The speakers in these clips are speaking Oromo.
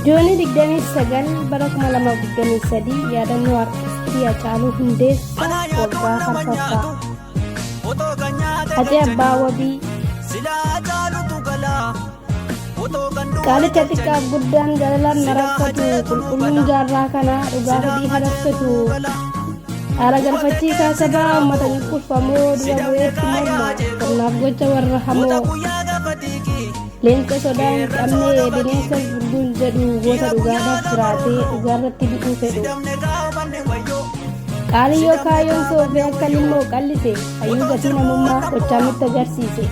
Jooni digdamii sagal bara 2023 yaadannoo artistii Hacaaluu Hundeessaa waggaa farfaffaa. Hacee Abbaa Wabii qaalicha xiqqaaf guddaan jalalaan maraffatu qulqulluun jaarraa kanaa dhugaa fedhii hadaffatu haala galfachiisaa sabaa uummata nyukkurfamoo dura bu'eetti morma qonnaaf gocha warra hamoo leenca sodaa hin qabne bineensa gurguun jedhu goota dhugaadhaaf jiraatee dhugaarratti du'uu fedhu qaaliyyoo kaayyoon soofee akka limmoo qallise hayyuu gatii namummaa gochaamitti agarsiise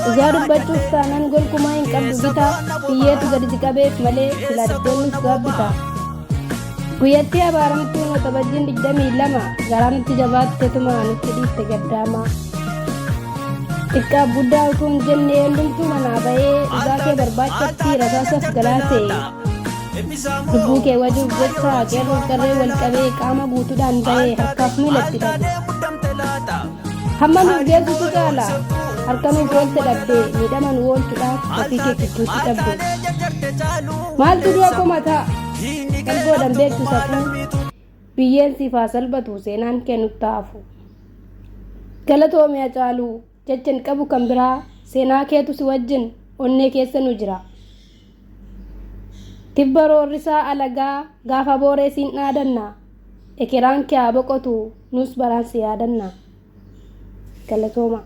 dhugaa dubbachuuf taanaan gonkumaa hin qabdu bitaa biyyeetu gadi siqabeef malee sila diddeemnis gaabbita guyyattii abaaramtuun waxabajjiin 22 garaa nutti jabaatetuma nutti dhiifte gaddaamaa xiqqaaf guddaa utuu hin jenne hundumtuu manaa ba'ee dhugaa kee barbaachatti rasaasaaf galaa ta'e lubbuu kee wajuuf jecha qeerroo qarree wal qabee qaama guutuudhaan ba'ee harkaaf miilatti dhabe hamma nuuf geessutu caala harka nuuf oolte dhabde miidhaman oolchuudhaaf ofii kee gidduutti dhabde maaltu du'a komataa qalboodhaan beektu safuu biyyeen siifaa salphatu seenaan kee nutti hafu galatoomii Hacaaluu jechan qabu kan biraa seenaa keetu si wajjin onnee keessa nu jira tibba roorrisaa alagaa gaafa booree siin dhaadanna ekeraan kee haa boqotu nus baraan si yaadanna galatooma.